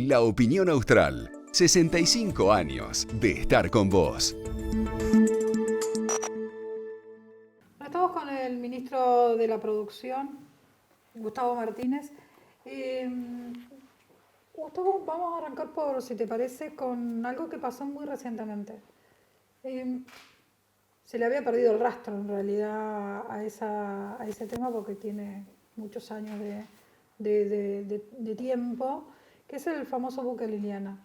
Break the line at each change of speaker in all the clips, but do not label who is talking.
La Opinión Austral. 65 años de estar con vos.
Estamos con el ministro de la Producción, Gustavo Martínez. Gustavo, vamos a arrancar por, si te parece, con algo que pasó muy recientemente. Se le había perdido el rastro en realidad a ese tema porque tiene muchos años de tiempo, que es el famoso buque Liliana.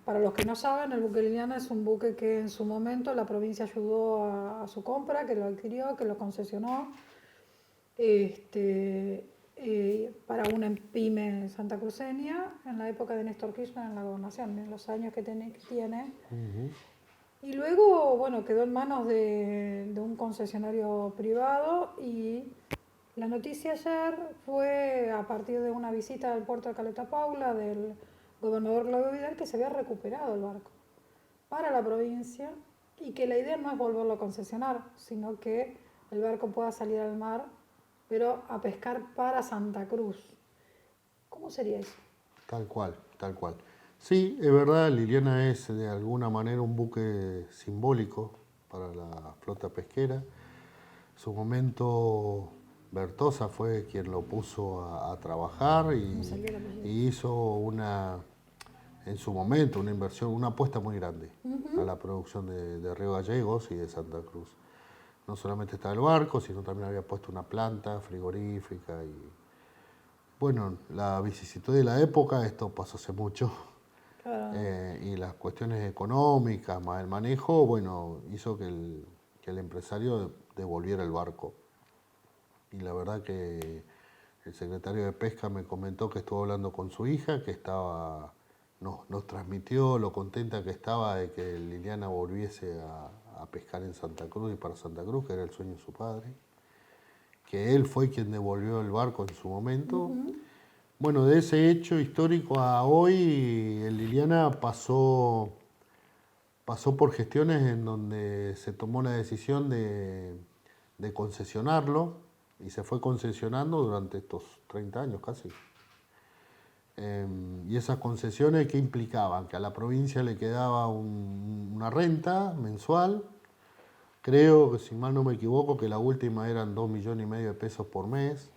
Para los que no saben, el buque Liliana es un buque que en su momento la provincia ayudó a su compra, que lo adquirió, que lo concesionó para una pyme santacruceña en la época de Néstor Kirchner en la gobernación, en los años que tiene. Y luego, bueno, quedó en manos de un concesionario privado y la noticia ayer fue a partir de una visita al puerto de Caleta Paula del gobernador Claudio Vidal que se había recuperado el barco para la provincia y que la idea no es volverlo a concesionar, sino que el barco pueda salir al mar, pero a pescar para Santa Cruz. ¿Cómo sería eso?
Tal cual, tal cual. Sí, es verdad, Liliana es de alguna manera un buque simbólico para la flota pesquera. En su momento Bertosa fue quien lo puso a trabajar y hizo en su momento una inversión, una apuesta muy grande a la producción de Río Gallegos y de Santa Cruz. No solamente estaba el barco, sino también había puesto una planta frigorífica y bueno, la vicisitud de la época, esto pasó hace mucho,
Claro.
y las cuestiones económicas, más el manejo, bueno, hizo que el empresario devolviera el barco. Y la verdad que el secretario de Pesca me comentó que estuvo hablando con su hija, que nos transmitió lo contenta que estaba de que Liliana volviese a pescar en Santa Cruz y para Santa Cruz, que era el sueño de su padre, que él fue quien devolvió el barco en su momento. Bueno, de ese hecho histórico a hoy, el Liliana pasó por gestiones en donde se tomó la decisión de concesionarlo y se fue concesionando durante estos 30 años casi. Y esas concesiones, ¿qué implicaban? Que a la provincia le quedaba una renta mensual. Creo que, si mal no me equivoco, que la última eran 2,5 millones de pesos por mes.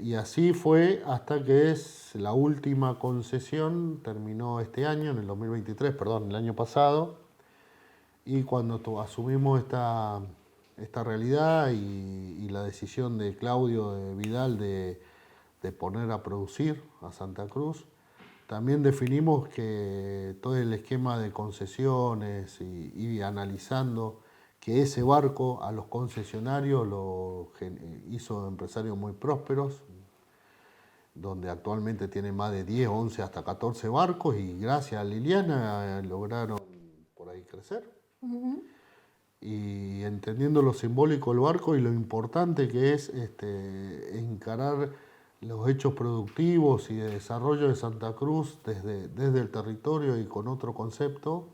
Y así fue hasta que la última concesión terminó este año, en el 2023, perdón, el año pasado. Y cuando asumimos esta realidad y la decisión de Claudio de Vidal de poner a producir a Santa Cruz, también definimos que todo el esquema de concesiones y analizando que ese barco a los concesionarios lo hizo empresarios muy prósperos, donde actualmente tiene más de 10, 11, hasta 14 barcos y gracias a Liliana lograron por ahí crecer. Y entendiendo lo simbólico del barco y lo importante que es encarar los hechos productivos y de desarrollo de Santa Cruz desde el territorio y con otro concepto,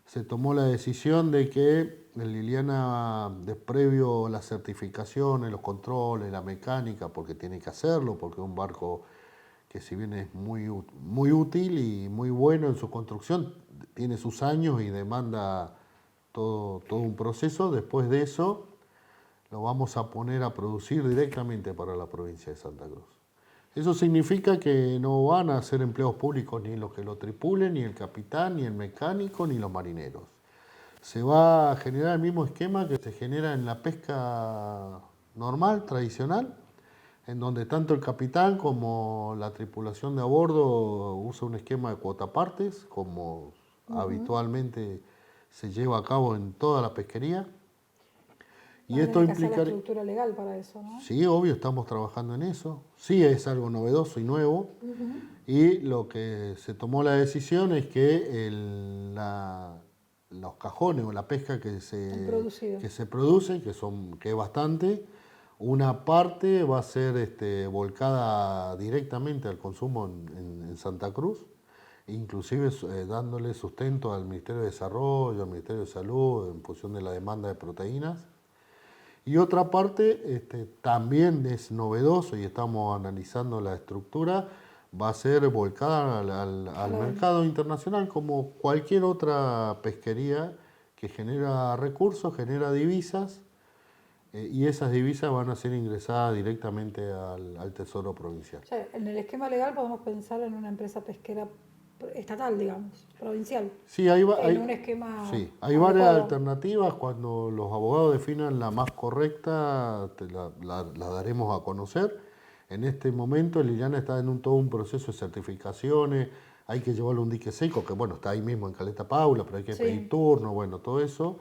se tomó la decisión de que Liliana, previo a las certificaciones, los controles, la mecánica, porque tiene que hacerlo, porque es un barco que si bien es muy útil y muy bueno en su construcción, tiene sus años y demanda todo un proceso. Después de eso, lo vamos a poner a producir directamente para la provincia de Santa Cruz. Eso significa que no van a ser empleados públicos ni los que lo tripulen, ni el capitán, ni el mecánico, ni los marineros. Se va a generar el mismo esquema que se genera en la pesca normal, tradicional, en donde tanto el capitán como la tripulación de a bordo usa un esquema de cuotapartes, como habitualmente se lleva a cabo en toda la pesquería.
Y esto implica la estructura legal para eso, ¿no?
Sí, obvio, estamos trabajando en eso. Sí, es algo novedoso y nuevo. Y lo que se tomó la decisión es que los cajones o la pesca que se produce, que es bastante, una parte va a ser volcada directamente al consumo en Santa Cruz, inclusive dándole sustento al Ministerio de Desarrollo, al Ministerio de Salud, en función de la demanda de proteínas. Y otra parte, también es novedoso y estamos analizando la estructura, va a ser volcada al mercado internacional como cualquier otra pesquería que genera recursos, genera divisas, y esas divisas van a ser ingresadas directamente al Tesoro Provincial.
O sea, en el esquema legal podemos pensar en una empresa pesquera estatal, digamos, provincial.
Sí,
En un esquema
sí, hay varias
adecuado.
alternativas. Cuando los abogados definan la más correcta, la daremos a conocer. En este momento Liliana está en todo un proceso de certificaciones, hay que llevarlo a un dique seco, que bueno, está ahí mismo en Caleta Paula, pero hay que pedir
Sí.
turno, bueno, todo eso.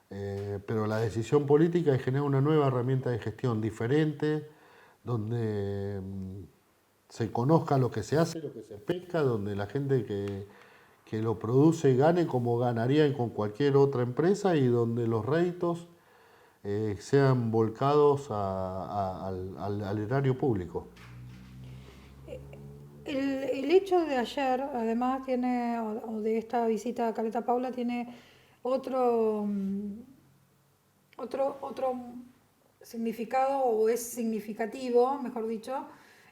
Pero la decisión política es generar una nueva herramienta de gestión diferente, donde se conozca lo que se hace, lo que se pesca, donde la gente que lo produce gane como ganaría con cualquier otra empresa y donde los réditos sean volcados al erario público.
El hecho de ayer, además, tiene, o de esta visita a Caleta Paula, tiene otro, otro significado, o es significativo, mejor dicho,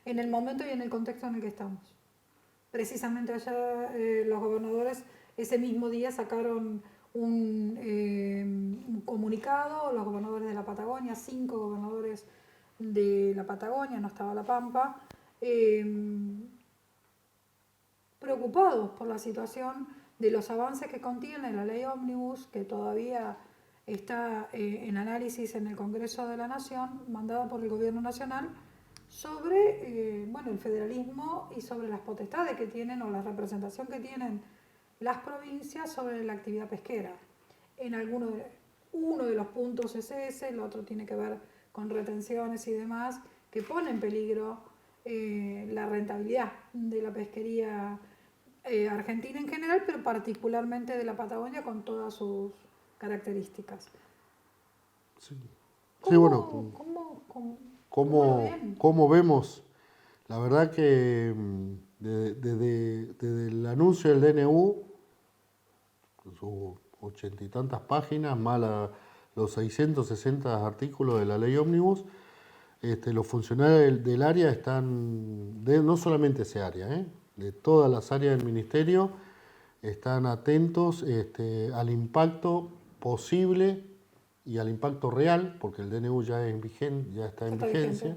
en el momento y en el contexto en el que estamos. Precisamente ayer los gobernadores ese mismo día sacaron un comunicado, los gobernadores de la Patagonia, 5 gobernadores de la Patagonia, no estaba La Pampa, preocupados por la situación de los avances que contiene la ley Ómnibus, que todavía está en análisis en el Congreso de la Nación, mandada por el Gobierno Nacional, sobre el federalismo y sobre las potestades que tienen o la representación que tienen las provincias sobre la actividad pesquera. Uno de los puntos es ese, el otro tiene que ver con retenciones y demás, que pone en peligro la rentabilidad de la pesquería argentina en general, pero particularmente de la Patagonia con todas sus características.
Sí, sí, bueno,
¿Cómo lo ven?
¿cómo vemos? La verdad que desde el anuncio del DNU, con sus 80 y tantas páginas, más los 660 artículos de la ley Ómnibus, los funcionarios del área están, no solamente ese área, de todas las áreas del ministerio, están atentos al impacto posible y al impacto real, porque el DNU ya está en vigencia,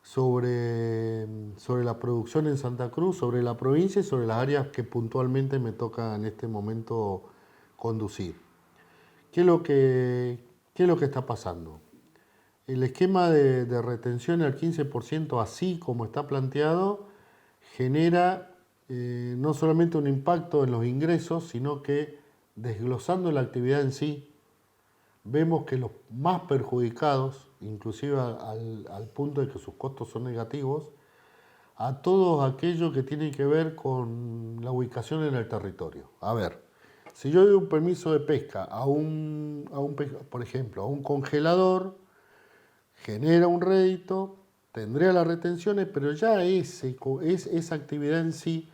sobre la producción en Santa Cruz, sobre la provincia y sobre las áreas que puntualmente me toca en este momento conducir. ¿Qué es lo que está pasando? El esquema de retención al 15%, así como está planteado, genera no solamente un impacto en los ingresos, sino que desglosando la actividad en sí, vemos que los más perjudicados, inclusive al punto de que sus costos son negativos, a todos aquellos que tienen que ver con la ubicación en el territorio. A ver, si yo doy un permiso de pesca por ejemplo, a un congelador, genera un rédito, tendría las retenciones, pero ya esa actividad en sí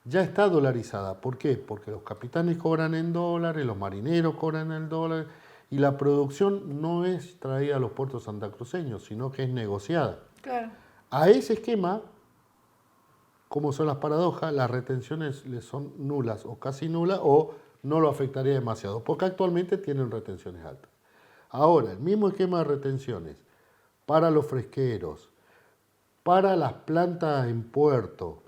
ya está dolarizada. ¿Por qué? Porque los capitanes cobran en dólares, los marineros cobran en dólares, y la producción no es traída a los puertos santacruceños, sino que es negociada.
Claro.
A ese esquema, como son las paradojas, las retenciones les son nulas o casi nulas, o no lo afectaría demasiado, porque actualmente tienen retenciones altas. Ahora, el mismo esquema de retenciones para los fresqueros, para las plantas en puerto,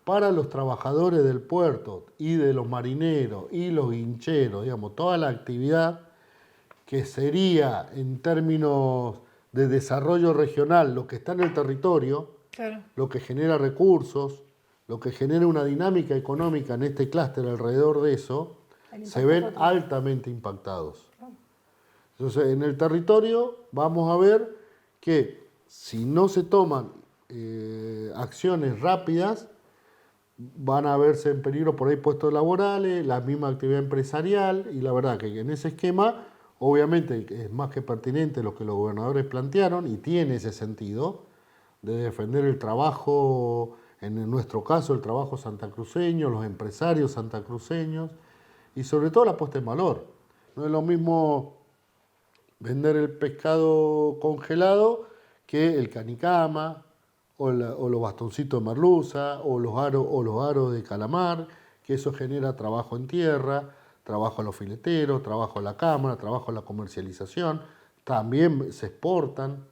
para los trabajadores del puerto y de los marineros y los guincheros, digamos, toda la actividad que sería en términos de desarrollo regional lo que está en el territorio,
Claro.
lo que genera recursos, lo que genera una dinámica económica en este clúster alrededor de eso, se ven altamente impactados. Entonces, en el territorio vamos a ver que si no se toman acciones rápidas, van a verse en peligro por ahí puestos laborales, la misma actividad empresarial, y la verdad que en ese esquema, obviamente es más que pertinente lo que los gobernadores plantearon, y tiene ese sentido, de defender el trabajo, en nuestro caso el trabajo santacruceño, los empresarios santacruceños, y sobre todo la puesta en valor. No es lo mismo vender el pescado congelado que el canicama, o los bastoncitos de merluza, o los aros de calamar, que eso genera trabajo en tierra, trabajo a los fileteros, trabajo a la cámara, trabajo a la comercialización, también se exportan.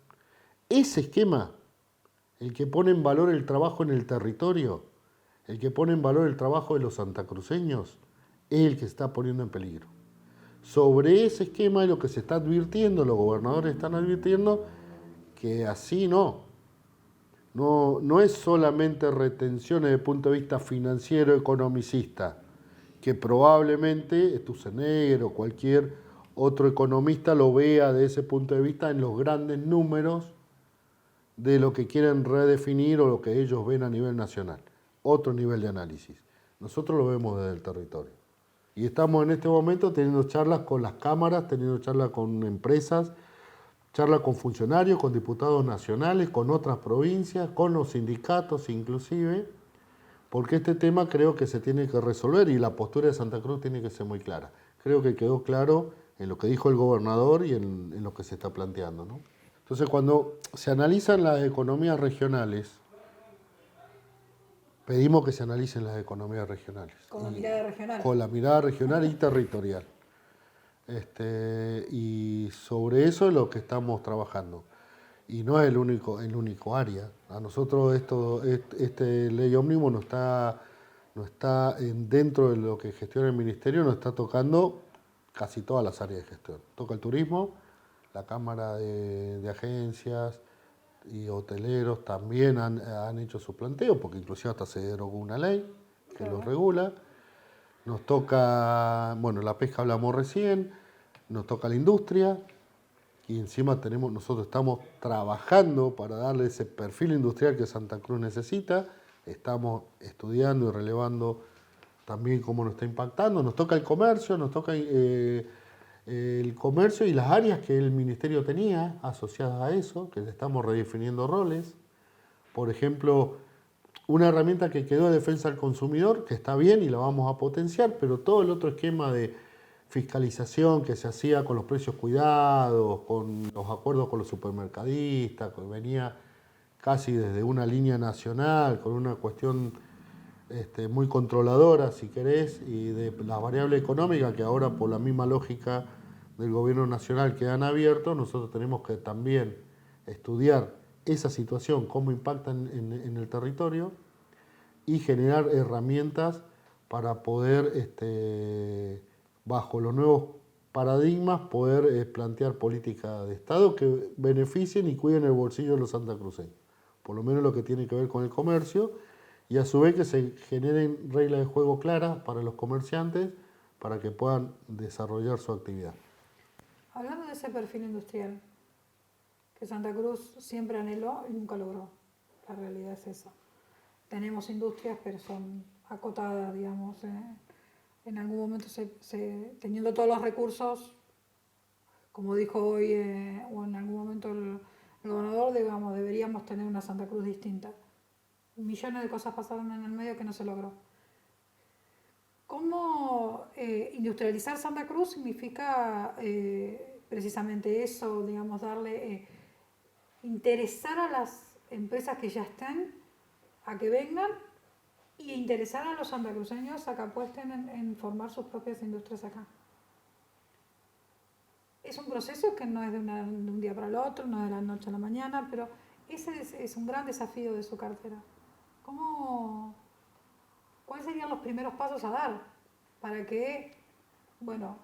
Ese esquema, el que pone en valor el trabajo en el territorio, el que pone en valor el trabajo de los santacruceños, es el que se está poniendo en peligro. Sobre ese esquema es lo que se está advirtiendo, los gobernadores están advirtiendo que así no es solamente retención desde el punto de vista financiero, economicista, que probablemente Sturzenegger o cualquier otro economista lo vea desde ese punto de vista en los grandes números de lo que quieren redefinir o lo que ellos ven a nivel nacional. Otro nivel de análisis. Nosotros lo vemos desde el territorio. Y estamos en este momento teniendo charlas con las cámaras, teniendo charlas con empresas, charlas con funcionarios, con diputados nacionales, con otras provincias, con los sindicatos inclusive, porque este tema creo que se tiene que resolver y la postura de Santa Cruz tiene que ser muy clara. Creo que quedó claro en lo que dijo el gobernador y en lo que se está planteando, ¿no? Entonces, cuando se analizan las economías regionales, pedimos que se analicen las economías regionales.
Con la mirada regional.
Con la mirada regional y territorial. Y sobre eso es lo que estamos trabajando. Y no es el único área. A nosotros este ley ómnibus no está dentro de lo que gestiona el ministerio, nos está tocando casi todas las áreas de gestión. Toca el turismo, la Cámara de Agencias y hoteleros también han hecho su planteo, porque inclusive hasta se derogó una ley que lo regula. Nos toca, bueno, la pesca hablamos recién, nos toca la industria, y encima nosotros estamos trabajando para darle ese perfil industrial que Santa Cruz necesita, estamos estudiando y relevando también cómo nos está impactando, nos toca el comercio, nos toca el comercio y las áreas que el ministerio tenía asociadas a eso, que le estamos redefiniendo roles. Por ejemplo, una herramienta que quedó de defensa al consumidor, que está bien y la vamos a potenciar, pero todo el otro esquema de fiscalización que se hacía con los precios cuidados, con los acuerdos con los supermercadistas, que venía casi desde una línea nacional, con una cuestión muy controladora, si querés, y de la variable económica, que ahora por la misma lógica del gobierno nacional quedan abiertos, nosotros tenemos que también estudiar esa situación, cómo impacta en el territorio, y generar herramientas para poder, bajo los nuevos paradigmas, poder plantear políticas de Estado que beneficien y cuiden el bolsillo de los santacruceños. Por lo menos lo que tiene que ver con el comercio, y a su vez que se generen reglas de juego claras para los comerciantes para que puedan desarrollar su actividad.
Hablando de ese perfil industrial que Santa Cruz siempre anheló y nunca logró, la realidad es esa. Tenemos industrias, pero son acotadas, digamos. En algún momento, teniendo todos los recursos, como dijo hoy, o en algún momento el gobernador, digamos, deberíamos tener una Santa Cruz distinta. Millones de cosas pasaron en el medio que no se logró. ¿Cómo industrializar Santa Cruz significa precisamente eso, digamos, interesar a las empresas que ya estén a que vengan y interesar a los santacruceños a que apuesten en formar sus propias industrias acá? Es un proceso que no es de un día para el otro, no de la noche a la mañana, pero ese es un gran desafío de su cartera. ¿Cuáles serían los primeros pasos a dar para que, bueno,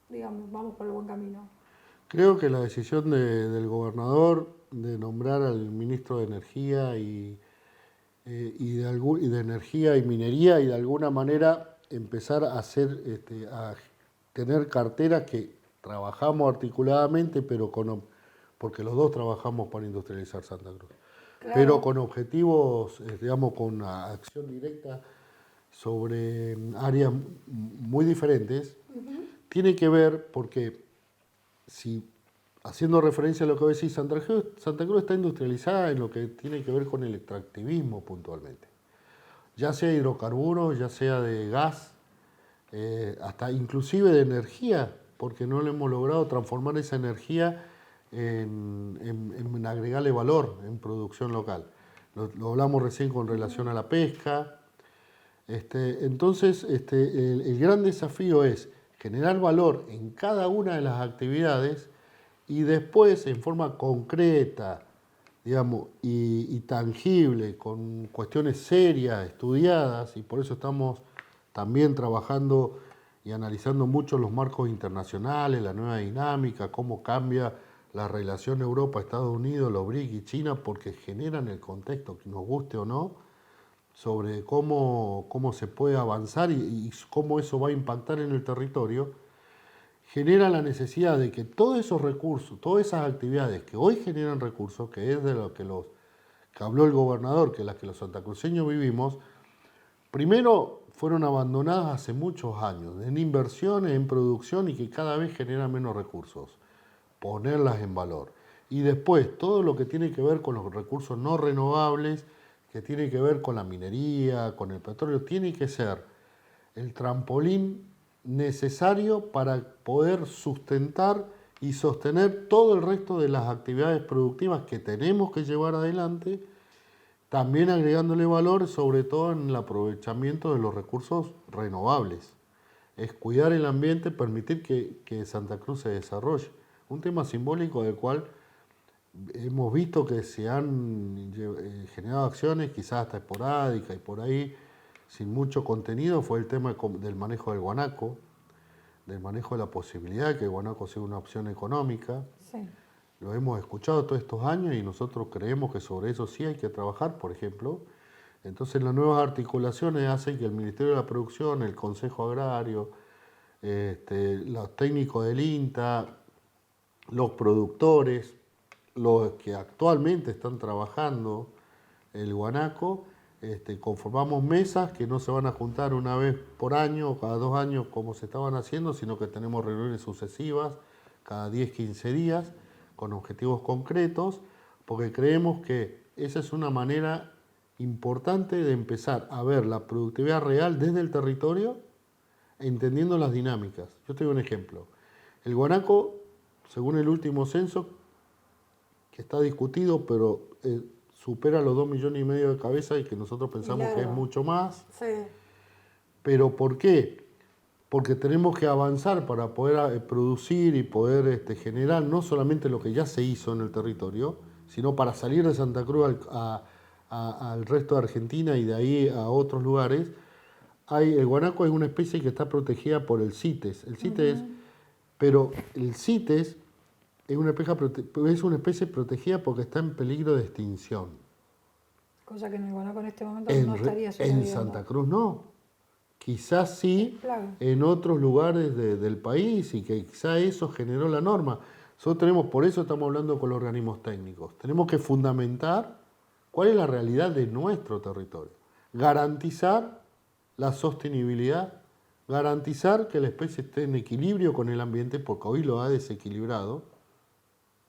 digamos, vamos por el buen camino?
Creo que la decisión del gobernador de nombrar al ministro de Energía y de Energía y Minería, y de alguna manera empezar a a tener carteras que trabajamos articuladamente, pero porque los dos trabajamos para industrializar Santa Cruz. Claro. Pero con objetivos, digamos, con una acción directa sobre áreas muy diferentes, tiene que ver porque, si haciendo referencia a lo que vos decís, Santa Cruz está industrializada en lo que tiene que ver con el extractivismo puntualmente. Ya sea hidrocarburos, ya sea de gas, hasta inclusive de energía, porque no le hemos logrado transformar esa energía en agregarle valor en producción local. Lo hablamos recién con relación a la pesca. Entonces, el gran desafío es generar valor en cada una de las actividades y después, en forma concreta, digamos, y tangible, con cuestiones serias, estudiadas, y por eso estamos también trabajando y analizando mucho los marcos internacionales, la nueva dinámica, cómo cambia la relación Europa-Estados Unidos, los BRIC y China, porque generan el contexto, que nos guste o no, sobre cómo se puede avanzar y cómo eso va a impactar en el territorio, genera la necesidad de que todos esos recursos, todas esas actividades que hoy generan recursos, que es de lo que habló el gobernador, que las que los santacruceños vivimos, primero fueron abandonadas hace muchos años, en inversiones, en producción y que cada vez generan menos recursos, ponerlas en valor. Y después todo lo que tiene que ver con los recursos no renovables, que tiene que ver con la minería, con el petróleo, tiene que ser el trampolín necesario para poder sustentar y sostener todo el resto de las actividades productivas que tenemos que llevar adelante, también agregándole valor, sobre todo en el aprovechamiento de los recursos renovables. Es cuidar el ambiente, permitir que Santa Cruz se desarrolle. Un tema simbólico del cual hemos visto que se han generado acciones, quizás hasta esporádicas y por ahí, sin mucho contenido, fue el tema del manejo del guanaco, del manejo de la posibilidad de que el guanaco sea una opción económica.
Sí.
Lo hemos escuchado todos estos años y nosotros creemos que sobre eso sí hay que trabajar, por ejemplo. Entonces las nuevas articulaciones hacen que el Ministerio de la Producción, el Consejo Agrario, los técnicos del INTA, los productores, los que actualmente están trabajando el guanaco, conformamos mesas que no se van a juntar una vez por año o cada 2 años como se estaban haciendo, sino que tenemos reuniones sucesivas cada 10, 15 días con objetivos concretos, porque creemos que esa es una manera importante de empezar a ver la productividad real desde el territorio, entendiendo las dinámicas. Yo te doy un ejemplo. El guanaco, según el último censo, que está discutido, pero supera los 2,5 millones de cabezas y que nosotros pensamos que es mucho más.
Sí.
¿Pero por qué? Porque tenemos que avanzar para poder producir y poder generar no solamente lo que ya se hizo en el territorio, sino para salir de Santa Cruz al resto de Argentina y de ahí a otros lugares. El guanaco es una especie que está protegida por el CITES. El CITES pero el CITES es una especie protegida porque está en peligro de extinción.
Cosa que en el guanaco en este momento no estaría
En
sucediendo.
Santa Cruz no. Quizás sí en otros lugares del país y que quizás eso generó la norma. Por eso estamos hablando con los organismos técnicos. Tenemos que fundamentar cuál es la realidad de nuestro territorio. Garantizar la sostenibilidad, garantizar que la especie esté en equilibrio con el ambiente, porque hoy lo ha desequilibrado,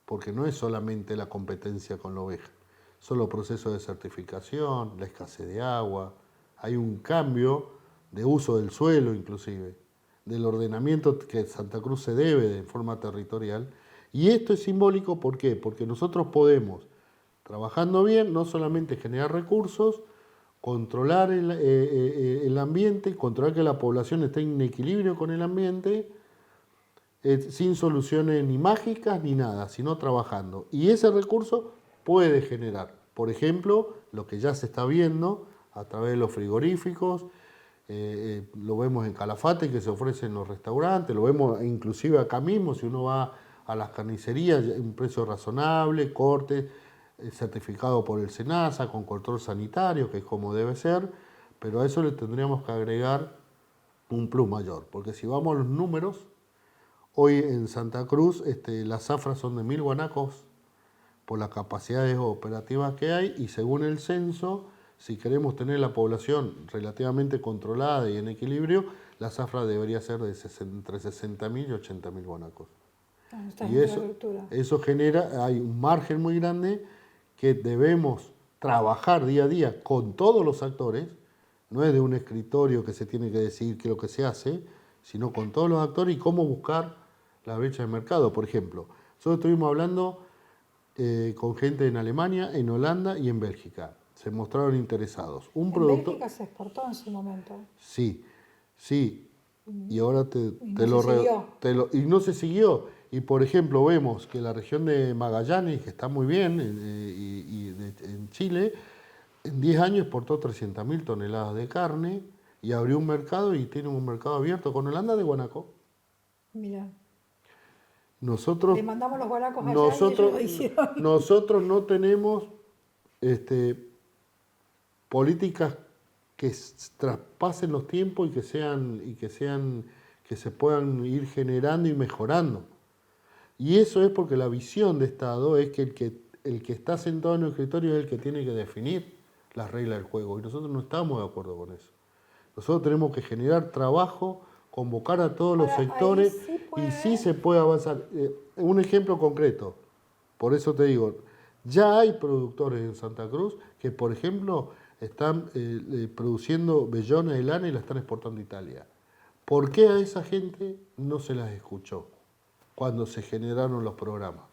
porque no es solamente la competencia con la oveja, son los procesos de certificación, la escasez de agua, hay un cambio de uso del suelo inclusive, del ordenamiento que Santa Cruz se debe de forma territorial. Y esto es simbólico, ¿por qué? Porque nosotros podemos, trabajando bien, no solamente generar recursos, controlar el ambiente, controlar que la población esté en equilibrio con el ambiente, sin soluciones ni mágicas ni nada, sino trabajando. Y ese recurso puede generar, por ejemplo, lo que ya se está viendo a través de los frigoríficos, lo vemos en Calafate que se ofrece en los restaurantes, lo vemos inclusive acá mismo, si uno va a las carnicerías, un precio razonable, corte, certificado por el SENASA, con control sanitario, que es como debe ser, pero a eso le tendríamos que agregar un plus mayor, porque si vamos a los números, hoy en Santa Cruz las zafras son de 1.000 guanacos por las capacidades operativas que hay y según el censo, si queremos tener la población relativamente controlada y en equilibrio, la zafra debería ser de entre 60.000 y 80.000 guanacos. Y eso genera, hay un margen muy grande que debemos trabajar día a día con todos los actores, no es de un escritorio que se tiene que decidir qué es lo que se hace, sino con todos los actores y cómo buscar la brecha de mercado. Por ejemplo, nosotros estuvimos hablando con gente en Alemania, en Holanda y en Bélgica. Se mostraron interesados. Un
En
producto,
Bélgica se exportó en su momento.
sí, sí. Y ahora y no se siguió. Y por ejemplo, vemos que la región de Magallanes, que está muy bien, en Chile, en 10 años exportó 300.000 toneladas de carne y abrió un mercado y tiene un mercado abierto con Holanda de Guanaco.
Mira,
Nosotros,
le mandamos los guaracos allá y ellos lo hicieron.
nosotros no tenemos políticas que traspasen los tiempos y que se puedan ir generando y mejorando. Y eso es porque la visión de Estado es que el que está sentado en el escritorio es el que tiene que definir las reglas del juego. Y nosotros no estamos de acuerdo con eso. Nosotros tenemos que generar trabajo, convocar a todos los sectores y sí se puede avanzar. Un ejemplo concreto, por eso te digo, ya hay productores en Santa Cruz que, por ejemplo, están produciendo bellones de lana y la están exportando a Italia. ¿Por qué a esa gente no se las escuchó cuando se generaron los programas?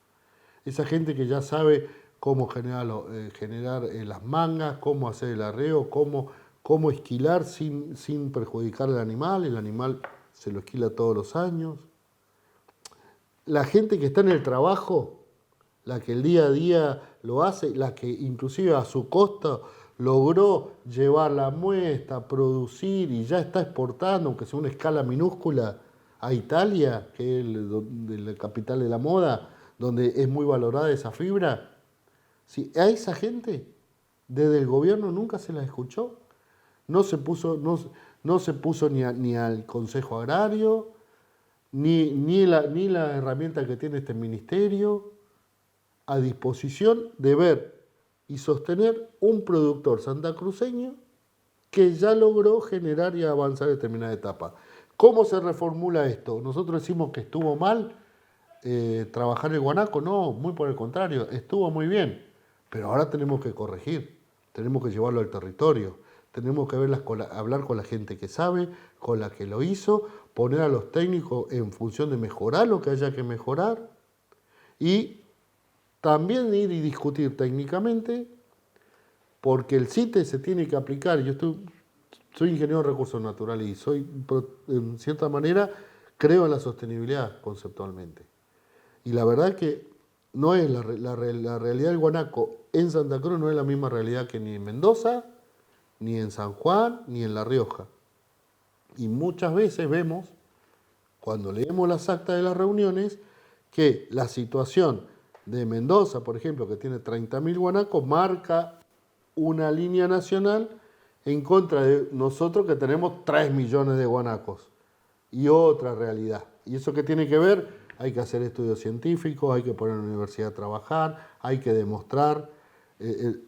Esa gente que ya sabe cómo generar las mangas, cómo hacer el arreo, cómo esquilar sin perjudicar al animal. El animal se lo esquila todos los años. La gente que está en el trabajo, la que el día a día lo hace, la que inclusive a su costa logró llevar la muestra, producir y ya está exportando, aunque sea una escala minúscula, a Italia, que es la capital de la moda, donde es muy valorada esa fibra. Sí, a esa gente, desde el gobierno nunca se la escuchó. No se puso ni al Consejo Agrario, ni la herramienta que tiene este ministerio a disposición de ver y sostener un productor santacruceño que ya logró generar y avanzar en determinada etapa. ¿Cómo se reformula esto? Nosotros decimos que estuvo mal trabajar el guanaco. No, muy por el contrario, estuvo muy bien. Pero ahora tenemos que corregir, tenemos que llevarlo al territorio, tenemos que hablar con la gente que sabe, con la que lo hizo, poner a los técnicos en función de mejorar lo que haya que mejorar y también ir y discutir técnicamente, porque el CITE se tiene que aplicar. Soy ingeniero de recursos naturales y en cierta manera, creo en la sostenibilidad conceptualmente. Y la verdad que no es la realidad del guanaco en Santa Cruz no es la misma realidad que ni en Mendoza, ni en San Juan, ni en La Rioja. Y muchas veces vemos, cuando leemos las actas de las reuniones, que la situación de Mendoza, por ejemplo, que tiene 30.000 guanacos, marca una línea nacional en contra de nosotros que tenemos 3 millones de guanacos. Y otra realidad. ¿Y eso qué tiene que ver? Hay que hacer estudios científicos, hay que poner a la universidad a trabajar, hay que demostrar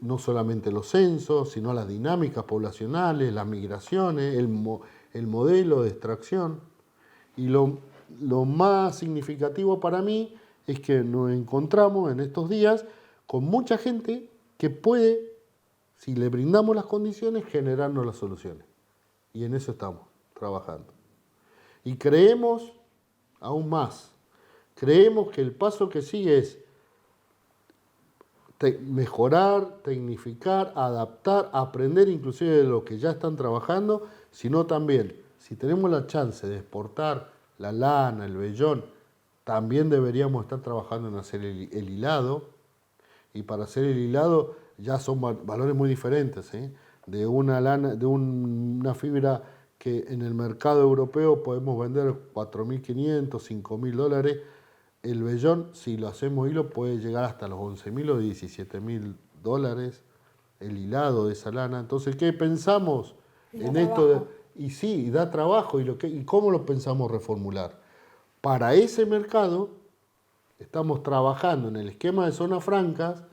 no solamente los censos, sino las dinámicas poblacionales, las migraciones, el modelo de extracción. Y lo más significativo para mí es que nos encontramos en estos días con mucha gente que puede, si le brindamos las condiciones, generarnos las soluciones. Y en eso estamos trabajando. Y creemos aún más, creemos que el paso que sigue es mejorar, tecnificar, adaptar, aprender inclusive de lo que ya están trabajando, sino también, si tenemos la chance de exportar la lana, el vellón, también deberíamos estar trabajando en hacer el hilado, y para hacer el hilado ya son valores muy diferentes, ¿eh? De una lana, de una fibra que en el mercado europeo podemos vender $4.500, $5.000. El vellón, si lo hacemos hilo, puede llegar hasta los $11.000 o $17.000, el hilado de esa lana. Entonces, ¿qué pensamos en esto? Y sí, da trabajo. ¿Y cómo lo pensamos reformular? Para ese mercado, estamos trabajando en el esquema de zonas francas,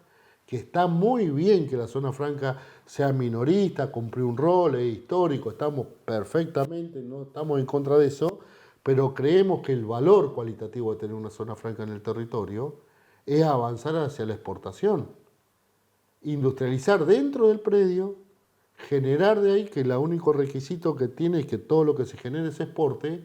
que está muy bien que la zona franca sea minorista, cumplir un rol, es histórico, estamos perfectamente, no estamos en contra de eso, pero creemos que el valor cualitativo de tener una zona franca en el territorio es avanzar hacia la exportación. Industrializar dentro del predio, generar de ahí que el único requisito que tiene es que todo lo que se genere se exporte,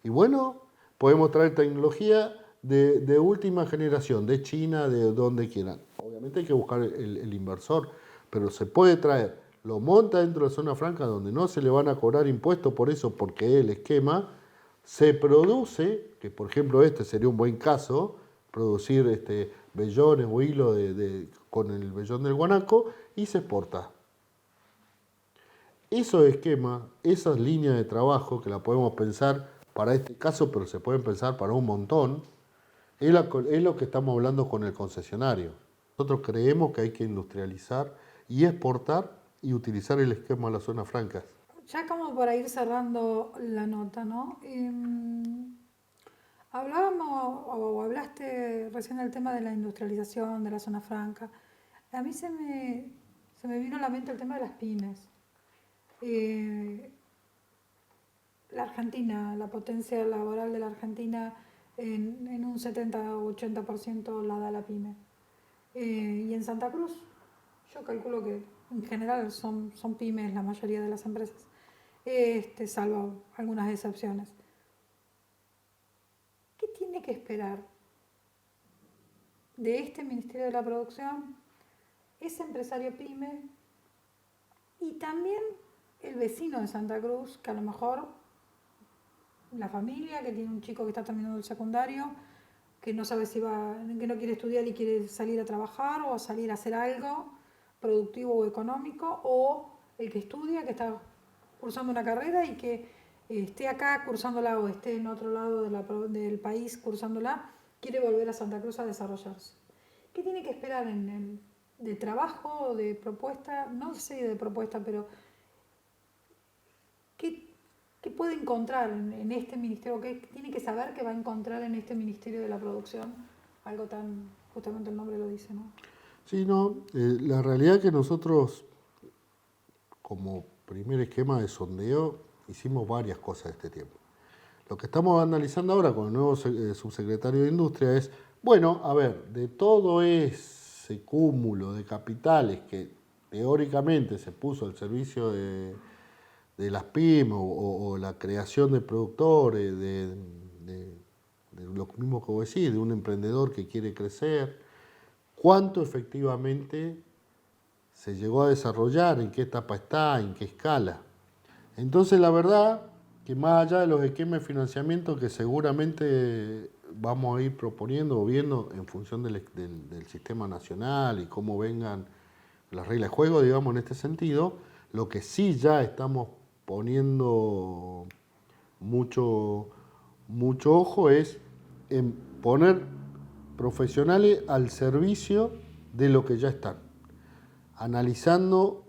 y bueno, podemos traer tecnología de última generación, de China, de donde quieran. Obviamente hay que buscar el inversor, pero se puede traer, lo monta dentro de la zona franca donde no se le van a cobrar impuestos por eso, porque el esquema se produce, que por ejemplo este sería un buen caso, producir vellones o hilo con el vellón del guanaco y se exporta. Esos esquemas, esas líneas de trabajo que la podemos pensar para este caso, pero se pueden pensar para un montón, es lo que estamos hablando con el concesionario. Nosotros creemos que hay que industrializar y exportar y utilizar el esquema de las zonas francas.
Ya como para ir cerrando la nota, ¿no? Hablábamos o hablaste recién del tema de la industrialización de la zona franca. A mí se me vino a la mente el tema de las pymes. Eh, la Argentina, la potencia laboral de la Argentina en un 70 o 80% la da la pyme. Y en Santa Cruz, yo calculo que en general son pymes la mayoría de las empresas, salvo algunas excepciones. ¿Qué tiene que esperar de este Ministerio de la Producción ese empresario pyme y también el vecino de Santa Cruz, que a lo mejor la familia, que tiene un chico que está terminando el secundario, que no sabe que no quiere estudiar y quiere salir a trabajar o salir a hacer algo productivo o económico, o el que estudia, que está cursando una carrera y que esté acá cursándola o esté en otro lado del país cursándola, quiere volver a Santa Cruz a desarrollarse. ¿Qué tiene que esperar de trabajo, de propuesta? No sé de propuesta, pero ¿qué puede encontrar en este ministerio? ¿Qué tiene que saber que va a encontrar en este Ministerio de la Producción? Algo tan, justamente el nombre lo dice, ¿no?
Sí, no, la realidad es que nosotros, como primer esquema de sondeo, hicimos varias cosas este tiempo. Lo que estamos analizando ahora con el nuevo subsecretario de Industria es, bueno, a ver, de todo ese cúmulo de capitales que teóricamente se puso al servicio de las pymes o la creación de productores, de lo mismo que vos decís, de un emprendedor que quiere crecer, ¿cuánto efectivamente se llegó a desarrollar? ¿En qué etapa está? ¿En qué escala? Entonces, la verdad que más allá de los esquemas de financiamiento que seguramente vamos a ir proponiendo o viendo en función del sistema nacional y cómo vengan las reglas de juego, digamos, en este sentido, lo que sí ya estamos poniendo mucho ojo es en poner profesionales al servicio de lo que ya están, analizando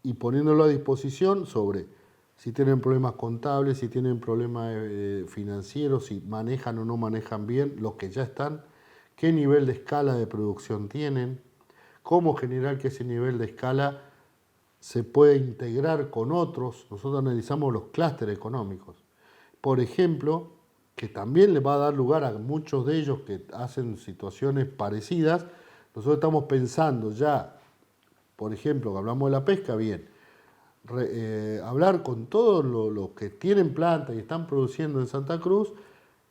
y poniéndolo a disposición sobre si tienen problemas contables, si tienen problemas financieros, si manejan o no manejan bien los que ya están, qué nivel de escala de producción tienen, cómo generar que ese nivel de escala se pueda integrar con otros. Nosotros analizamos los clústeres económicos. Por ejemplo, que también le va a dar lugar a muchos de ellos que hacen situaciones parecidas. Nosotros estamos pensando ya, por ejemplo, que hablamos de la pesca, bien, hablar con todos los que tienen planta y están produciendo en Santa Cruz,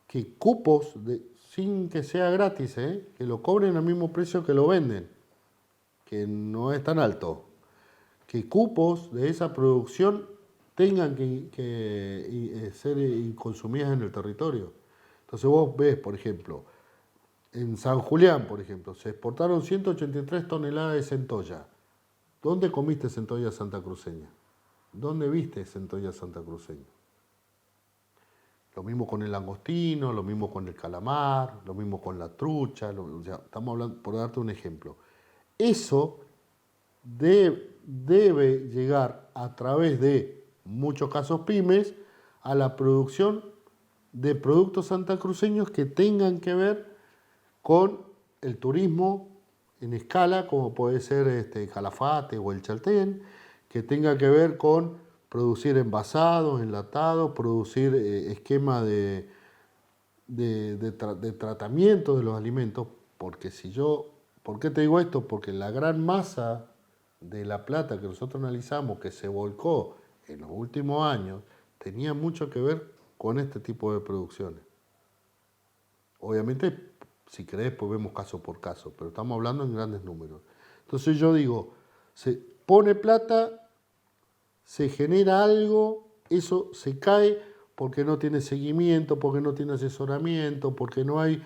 que cupos, sin que sea gratis, que lo cobren al mismo precio que lo venden, que no es tan alto, que cupos de esa producción tengan que ser consumidas en el territorio. Entonces vos ves, por ejemplo, en San Julián, por ejemplo, se exportaron 183 toneladas de centolla. ¿Dónde comiste centolla santacruceña? ¿Dónde viste centolla santacruceña? Lo mismo con el langostino, lo mismo con el calamar, lo mismo con la trucha, o sea, estamos hablando, por darte un ejemplo. Eso debe llegar a través de muchos casos pymes a la producción de productos santacruceños que tengan que ver con el turismo en escala, como puede ser Calafate o el Chaltén, que tenga que ver con producir envasados, enlatados, producir esquemas de tratamiento de los alimentos, porque ¿por qué te digo esto? Porque la gran masa de la plata que nosotros analizamos que se volcó en los últimos años tenía mucho que ver con este tipo de producciones. Obviamente, si querés, pues vemos caso por caso, pero estamos hablando en grandes números. Entonces yo digo, se pone plata, se genera algo, eso se cae porque no tiene seguimiento, porque no tiene asesoramiento, porque no hay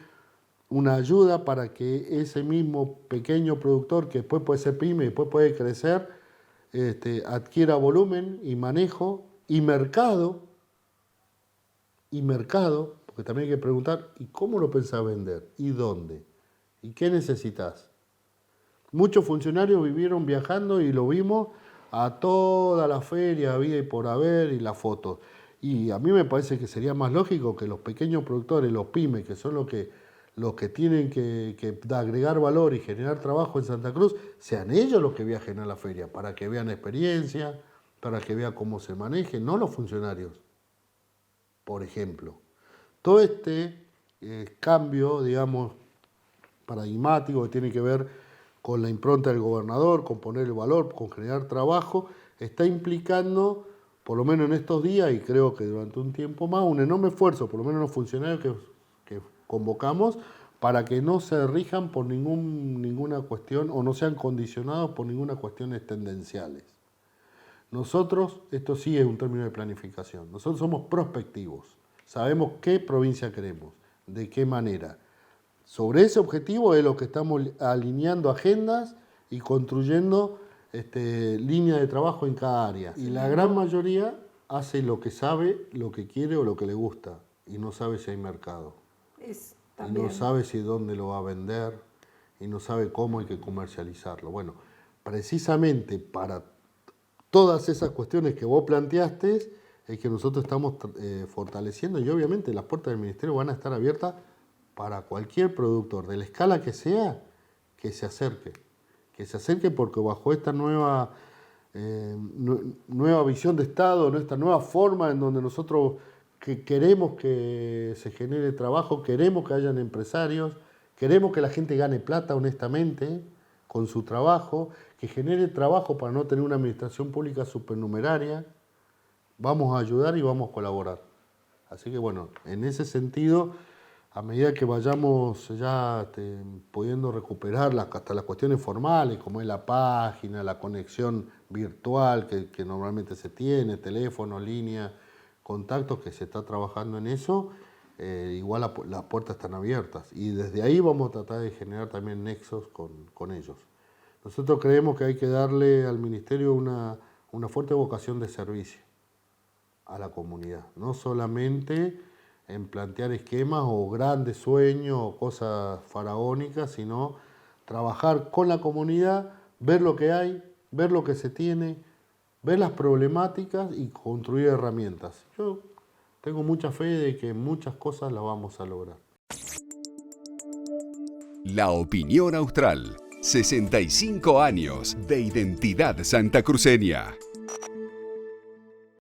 una ayuda para que ese mismo pequeño productor, que después puede ser pyme, después puede crecer, adquiera volumen y manejo y mercado, porque también hay que preguntar, ¿y cómo lo pensás vender? ¿Y dónde? ¿Y qué necesitas? Muchos funcionarios vivieron viajando y lo vimos a toda la feria, había y por haber, y las fotos. Y a mí me parece que sería más lógico que los pequeños productores, los pymes, que son los que tienen que agregar valor y generar trabajo en Santa Cruz, sean ellos los que viajen a la feria, para que vean experiencia, para que vean cómo se maneje, no los funcionarios, por ejemplo. Todo este cambio, digamos, paradigmático que tiene que ver con la impronta del gobernador, con poner el valor, con generar trabajo, está implicando, por lo menos en estos días, y creo que durante un tiempo más, un enorme esfuerzo, por lo menos los funcionarios que convocamos, para que no se rijan por ninguna cuestión o no sean condicionados por ninguna cuestiones tendenciales. Nosotros, esto sí es un término de planificación, nosotros somos prospectivos, sabemos qué provincia queremos, de qué manera. Sobre ese objetivo es lo que estamos alineando agendas y construyendo líneas de trabajo en cada área. Y la gran mayoría hace lo que sabe, lo que quiere o lo que le gusta y no sabe si hay mercado. Y no sabe si dónde lo va a vender y no sabe cómo hay que comercializarlo. Bueno, precisamente para todas esas cuestiones que vos planteaste es que nosotros estamos fortaleciendo y obviamente las puertas del Ministerio van a estar abiertas para cualquier productor, de la escala que sea, que se acerque porque bajo esta nueva visión de Estado, esta nueva forma en donde nosotros queremos que se genere trabajo, queremos que hayan empresarios, queremos que la gente gane plata honestamente con su trabajo, que genere trabajo para no tener una administración pública supernumeraria, vamos a ayudar y vamos a colaborar. Así que bueno, en ese sentido, a medida que vayamos ya pudiendo recuperar hasta las cuestiones formales, como es la página, la conexión virtual que normalmente se tiene, teléfono, línea, contactos, que se está trabajando en eso, igual las puertas están abiertas. Y desde ahí vamos a tratar de generar también nexos con ellos. Nosotros creemos que hay que darle al Ministerio una fuerte vocación de servicio a la comunidad, no solamente en plantear esquemas o grandes sueños o cosas faraónicas, sino trabajar con la comunidad, ver lo que hay, ver lo que se tiene, ver las problemáticas y construir herramientas. Yo tengo mucha fe de que muchas cosas las vamos a lograr.
La Opinión Austral. 65 años de identidad santacruceña.